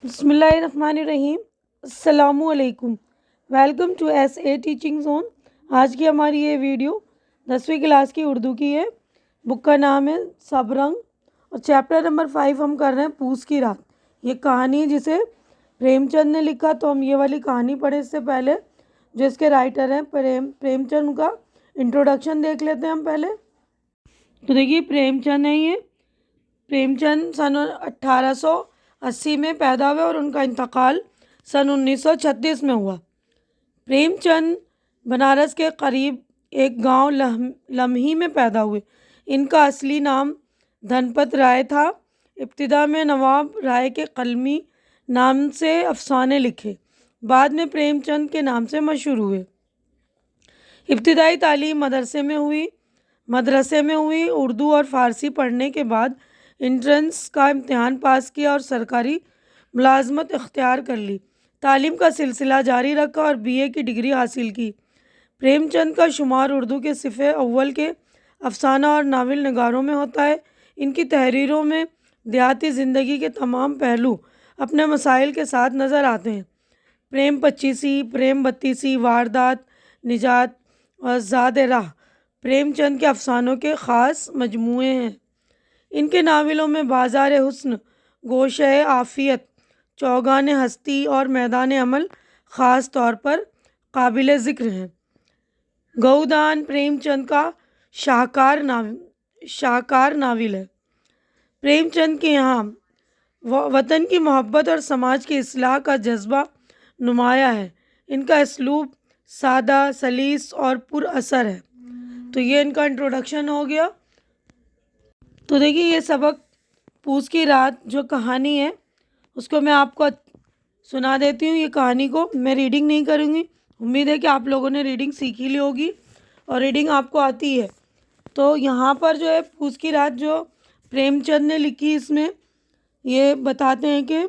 بسم اللہ الرحمن الرحیم۔ السلام علیکم۔ Welcome to S A Teaching Zone. آج کی ہماری یہ ویڈیو 10ویں کلاس کی اردو کی ہے۔ بک کا نام ہے سب رنگ اور چیپٹر نمبر 5 ہم کر رہے ہیں پوس کی رات۔ یہ کہانی جسے پریم چند نے لکھا، تو ہم یہ والی کہانی پڑھیں اس سے پہلے جو اس کے رائٹر ہیں پریم چند کا انٹروڈکشن دیکھ لیتے ہیں ہم پہلے۔ تو دیکھیے پریم چند ہے، یہ پریم چند سن 1880 میں پیدا ہوئے اور ان کا انتقال سن 1936 میں ہوا۔ پریم چند بنارس کے قریب ایک گاؤں لمحی میں پیدا ہوئے۔ ان کا اصلی نام دھنپت رائے تھا۔ ابتدا میں نواب رائے کے قلمی نام سے افسانے لکھے، بعد میں پریم چند کے نام سے مشہور ہوئے۔ ابتدائی تعلیم مدرسے میں ہوئی۔ اردو اور فارسی پڑھنے کے بعد انٹرنس کا امتحان پاس کیا اور سرکاری ملازمت اختیار کر لی۔ تعلیم کا سلسلہ جاری رکھا اور BA کی ڈگری حاصل کی۔ پریم چند کا شمار اردو کے صفِ اول کے افسانہ اور ناول نگاروں میں ہوتا ہے۔ ان کی تحریروں میں دیہاتی زندگی کے تمام پہلو اپنے مسائل کے ساتھ نظر آتے ہیں۔ پریم پچیسی، پریم بتیسی، واردات، نجات اور زاد راہ پریم چند کے افسانوں کے خاص مجموعے ہیں۔ ان کے ناولوں میں بازار حسن، گوشۂ عافیت، چوگان ہستی اور میدان عمل خاص طور پر قابل ذکر ہیں۔ گؤدان پریم چند کا شاہکار ناول ہے۔ پریم چند کے یہاں وطن کی محبت اور سماج کی اصلاح کا جذبہ نمایاں ہے۔ ان کا اسلوب سادہ، سلیس اور پر اثر ہے۔ تو یہ ان کا انٹروڈکشن ہو گیا۔ تو دیکھیے یہ سبق پوس کی رات جو کہانی ہے اس کو میں آپ کو سنا دیتی ہوں۔ یہ کہانی کو میں ریڈنگ نہیں کروں گی، امید ہے کہ آپ لوگوں نے ریڈنگ سیکھی لی ہوگی اور ریڈنگ آپ کو آتی ہے۔ تو یہاں پر جو ہے پوس کی رات جو پریم چند نے لکھی، اس میں یہ بتاتے ہیں کہ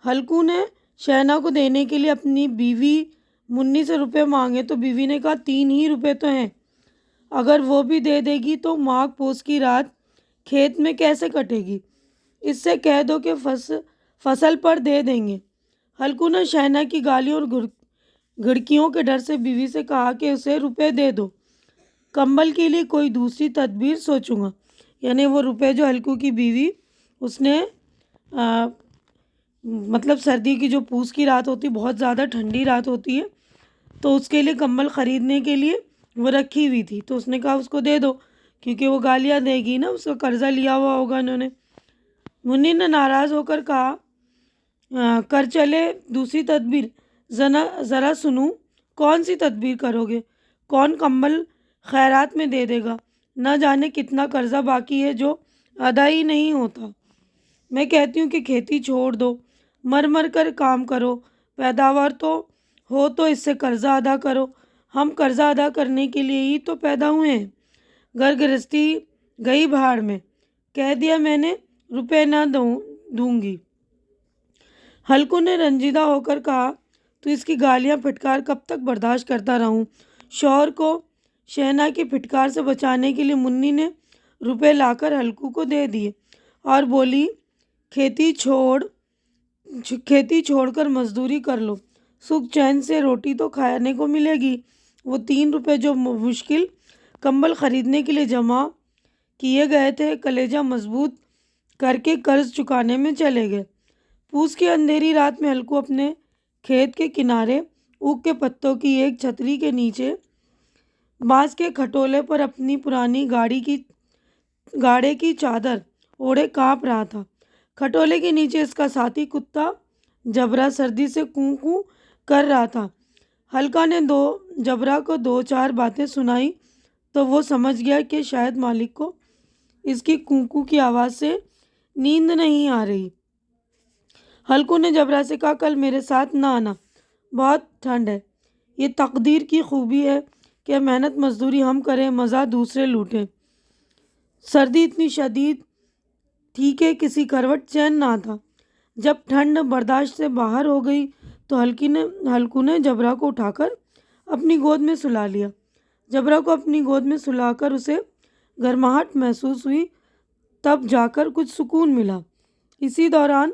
ہلکو نے شہنا کو دینے کے لیے اپنی بیوی منی سے روپے مانگے، تو بیوی نے کہا 3 ہی روپے تو ہیں، اگر وہ بھی دے دے گی تو ماغ پوس کی رات کھیت میں کیسے کٹے گی، اس سے کہہ دو کہ فصل پر دے دیں گے۔ ہلکو نے شہنا کی گالیوں اور گھڑکیوں کے ڈر سے بیوی سے کہا کہ اسے روپے دے دو، کمبل کے لیے کوئی دوسری تدبیر سوچوں گا۔ یعنی وہ روپے جو ہلکو کی بیوی اس نے مطلب سردی کی جو پوس کی رات ہوتی، بہت زیادہ ٹھنڈی رات ہوتی ہے، تو اس کے لیے کمبل خریدنے کے لیے وہ رکھی ہوئی تھی، تو اس نے کہا اس کو دے دو، کیونکہ وہ گالیاں دے گی نا، اس کا قرضہ لیا ہوا ہوگا انہوں نے۔ منی نے ناراض ہو کر کہا کر چلے دوسری تدبیر، ذرا سنوں، کون سی تدبیر کرو گے؟ کون کمبل خیرات میں دے دے گا؟ نہ جانے کتنا قرضہ باقی ہے جو ادا ہی نہیں ہوتا۔ میں کہتی ہوں کہ کھیتی چھوڑ دو، مر کر کام کرو، پیداوار تو ہو تو اس سے قرضہ ادا کرو۔ ہم قرضہ ادا کرنے کے لیے ہی تو پیدا ہوئے ہیں۔ گھر گرہستی گئی بہاڑ میں، کہہ دیا میں نے روپے نہ دوں گی۔ ہلکو نے رنجیدہ ہو کر کہا تو اس کی گالیاں پھٹکار کب تک برداشت کرتا رہوں؟ شوہر کو شہنا کی پھٹکار سے بچانے کے لیے منی نے روپے لا کر ہلکو کو دے دیے اور بولی کھیتی چھوڑ کر مزدوری کر لو، سکھ چین سے روٹی تو کھانے کو ملے گی۔ وہ 3 روپے جو مشکل کمبل خریدنے کے لیے جمع کیے گئے تھے، کلیجہ مضبوط کر کے قرض چکانے میں چلے گئے۔ پوس کی اندھیری رات میں ہلکو اپنے کھیت کے کنارے اوک کے پتوں کی ایک چھتری کے نیچے بانس کے کھٹولے پر اپنی پرانی گاڑے کی چادر اوڑھے کانپ رہا تھا۔ کھٹولے کے نیچے اس کا ساتھی کتا جبرا سردی سے کوں کوں کر رہا تھا۔ ہلکا نے جبرا کو 2-4 باتیں سنائی تو وہ سمجھ گیا کہ شاید مالک کو اس کی کوں کوں کی آواز سے نیند نہیں آ رہی۔ ہلکو نے جبرا سے کہا کل میرے ساتھ نہ آنا، بہت ٹھنڈ ہے۔ یہ تقدیر کی خوبی ہے کہ محنت مزدوری ہم کریں، مزہ دوسرے لوٹیں۔ سردی اتنی شدید تھی کہ کسی کروٹ چین نہ تھا۔ جب ٹھنڈ برداشت سے باہر ہو گئی تو ہلکو نے جبرا کو اٹھا کر اپنی گود میں سلا لیا۔ جبرا کو اپنی گود میں سلا کر اسے گرماہٹ محسوس ہوئی، تب جا کر کچھ سکون ملا۔ اسی دوران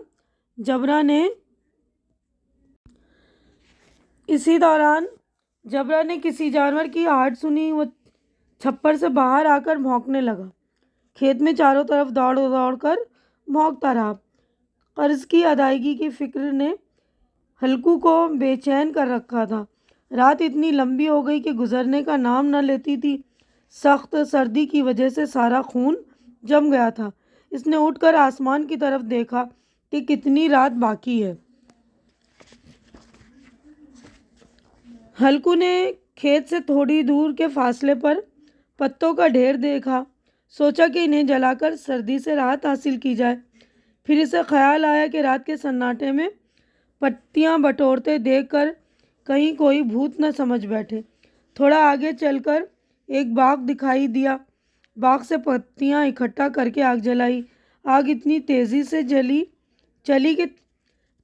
جبرا نے اسی دوران جبرا نے کسی جانور کی آہٹ سنی۔ وہ چھپر سے باہر آ کر بھونکنے لگا۔ کھیت میں چاروں طرف دوڑ دوڑ کر بھونکتا رہا۔ قرض کی ادائیگی کی فکر نے ہلکو کو بے چین کر رکھا تھا۔ رات اتنی لمبی ہو گئی کہ گزرنے کا نام نہ لیتی تھی۔ سخت سردی کی وجہ سے سارا خون جم گیا تھا۔ اس نے اٹھ کر آسمان کی طرف دیکھا کہ کتنی رات باقی ہے۔ ہلکو نے کھیت سے تھوڑی دور کے فاصلے پر پتوں کا ڈھیر دیکھا۔ سوچا کہ انہیں جلا کر سردی سے راحت حاصل کی جائے۔ پھر اسے خیال آیا کہ رات کے سناٹے میں پتیاں بٹورتے دیکھ کر کہیں کوئی بھوت نہ سمجھ بیٹھے۔ تھوڑا آگے چل کر ایک باغ دکھائی دیا۔ باغ سے پتیاں اکٹھا کر کے آگ جلائی۔ آگ اتنی تیزی سے چلی کہ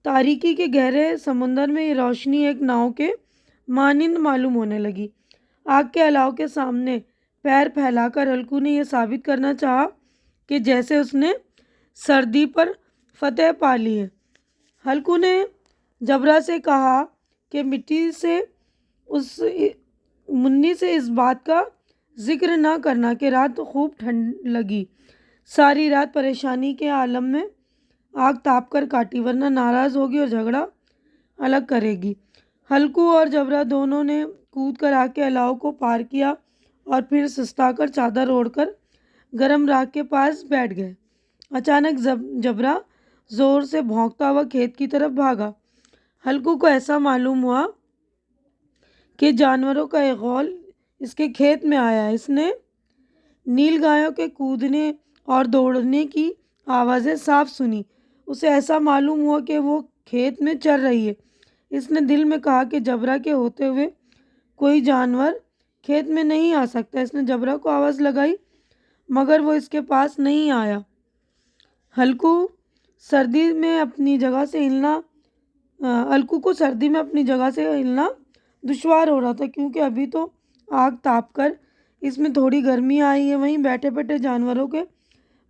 تاریکی کے گہرے سمندر میں یہ روشنی ایک ناؤ کے مانند معلوم ہونے لگی۔ آگ کے الاؤ کے سامنے پیر پھیلا کر ہلکو نے یہ ثابت کرنا چاہا کہ جیسے اس نے سردی پر فتح پا لی ہے۔ ہلکو نے جبرا سے کہا کہ منی سے اس بات کا ذکر نہ کرنا کہ رات خوب ٹھنڈ لگی۔ ساری رات پریشانی کے عالم میں آگ تاپ کر کاٹی، ورنہ ناراض ہوگی اور جھگڑا الگ کرے گی۔ ہلکو اور جبرا دونوں نے کود کر آگ کے الاؤ کو پار کیا اور پھر سستا کر چادر اوڑھ کر گرم راکھ کے پاس بیٹھ گئے۔ اچانک جبرا زور سے بھونکتا ہوا کھیت کی طرف بھاگا۔ ہلکو کو ایسا معلوم ہوا کہ جانوروں کا ایک غول اس کے کھیت میں آیا ہے۔ اس نے نیل گایوں کے کودنے اور دوڑنے کی آوازیں صاف سنی۔ اسے ایسا معلوم ہوا کہ وہ کھیت میں چر رہی ہے۔ اس نے دل میں کہا کہ جبرا کے ہوتے ہوئے کوئی جانور کھیت میں نہیں آ سکتا۔ اس نے جبرا کو آواز لگائی مگر وہ اس کے پاس نہیں آیا۔ ہلکو کو سردی میں اپنی جگہ سے ہلنا دشوار ہو رہا تھا، کیونکہ ابھی تو آگ تاپ کر اس میں تھوڑی گرمی آئی ہے۔ وہیں بیٹھے بیٹھے جانوروں کے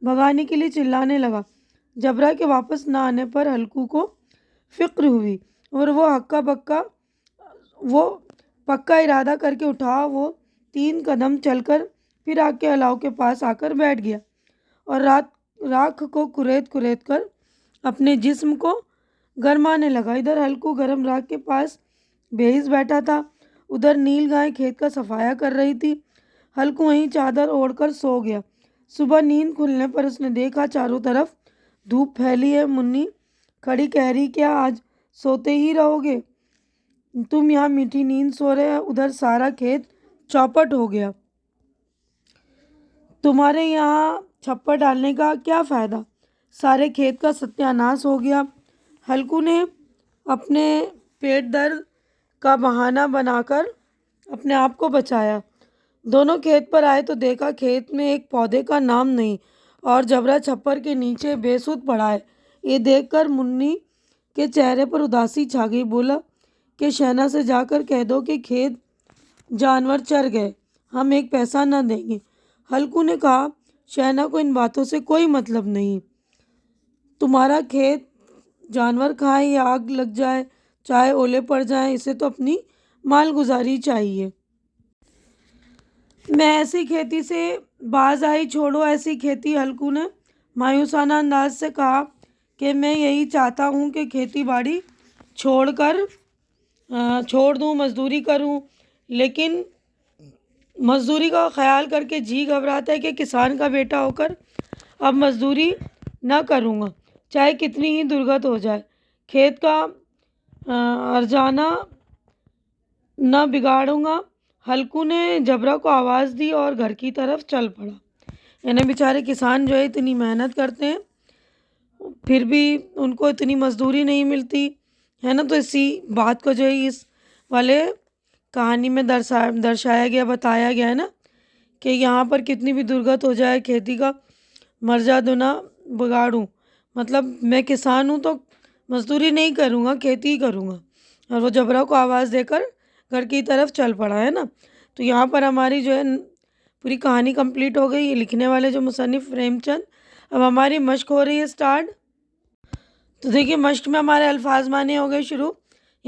بھگانے کے لیے چلانے لگا۔ جبرا کے واپس نہ آنے پر ہلکو کو فکر ہوئی اور وہ پکا ارادہ کر کے اٹھا۔ وہ 3 قدم چل کر پھر آگ کے الاؤ کے پاس آ کر بیٹھ گیا اور راکھ کو کریت کر اپنے جسم کو گرمانے لگا۔ ادھر ہلکو گرم راکھ کے پاس بے حس بیٹھا تھا، ادھر نیل گائے کھیت کا صفایا کر رہی تھی۔ ہلکو وہیں چادر اوڑھ کر سو گیا۔ صبح نیند کھلنے پر اس نے دیکھا چاروں طرف دھوپ پھیلی ہے۔ منی کھڑی کہہ رہی، کیا آج سوتے ہی رہو گے؟ تم یہاں میٹھی نیند سو رہے، ادھر سارا کھیت چوپٹ ہو گیا۔ تمہارے یہاں چھپر ڈالنے کا کیا فائدہ؟ سارے کھیت کا ستیہ ناش ہو گیا۔ ہلکو نے اپنے پیٹ درد کا بہانہ بنا کر اپنے آپ کو بچایا۔ دونوں کھیت پر آئے تو دیکھا کھیت میں ایک پودے کا نام نہیں اور جبرا چھپر کے نیچے بے سود پڑا ہے۔ یہ دیکھ کر منی کے چہرے پر اداسی چھا گئی۔ بولا کہ شہنا سے جا کر کہہ دو کہ کھیت جانور چر گئے، ہم ایک پیسہ نہ دیں گے۔ ہلکو نے کہا، شہنا کو ان باتوں سے کوئی مطلب نہیں۔ تمہارا کھیت جانور کھائیں یا آگ لگ جائے، چاہے اولے پڑ جائیں، اسے تو اپنی مال گزاری چاہیے۔ میں ایسی کھیتی سے باز آئی، چھوڑو ایسی کھیتی۔ ہلکو نے مایوسانہ انداز سے کہا کہ میں یہی چاہتا ہوں کہ کھیتی باڑی چھوڑ دوں، مزدوری کروں، لیکن مزدوری کا خیال کر کے جی گھبراتا ہے کہ کسان کا بیٹا ہو کر اب مزدوری نہ کروں گا، چاہے کتنی ہی درگت ہو جائے۔ کھیت کا ارجانہ نہ بگاڑوں گا۔ ہلکو نے جبرا کو آواز دی اور گھر کی طرف چل پڑا۔ یعنی بیچارے کسان جو ہے اتنی محنت کرتے ہیں پھر بھی ان کو اتنی مزدوری نہیں ملتی ہے نا، تو اسی بات کو جو ہے اس والے کہانی میں درشایا گیا، بتایا گیا ہے نا کہ یہاں پر کتنی بھی درگت ہو جائے کھیتی کا مرجع نہ بگاڑوں، مطلب میں کسان ہوں تو مزدوری نہیں کروں گا، کھیتی ہی کروں گا۔ اور وہ جبرا کو آواز دے کر گھر کی طرف چل پڑا ہے نا۔ تو یہاں پر ہماری جو ہے پوری کہانی کمپلیٹ ہو گئی۔ یہ لکھنے والے جو مصنف پریم چند۔ اب ہماری مشق ہو رہی ہے سٹارٹ۔ تو دیکھیے مشق میں ہمارے الفاظ معنی ہو گئے شروع۔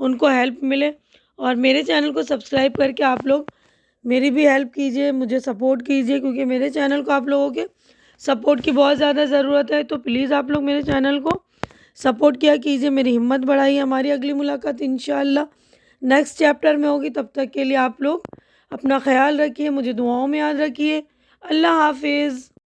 ان کو ہیلپ ملے، اور میرے چینل کو سبسکرائب کر کے آپ لوگ میری بھی ہیلپ کیجیے، مجھے سپورٹ کیجیے، کیونکہ میرے چینل کو آپ لوگوں کے سپورٹ کی بہت زیادہ ضرورت ہے۔ تو پلیز آپ لوگ میرے چینل کو سپورٹ کیا کیجیے، میری ہمت بڑھائیے۔ ہماری اگلی ملاقات انشاءاللہ نیکسٹ چیپٹر میں ہوگی، تب تک کے لیے آپ لوگ اپنا خیال رکھیے، مجھے دعاؤں میں یاد رکھیے۔ اللہ حافظ۔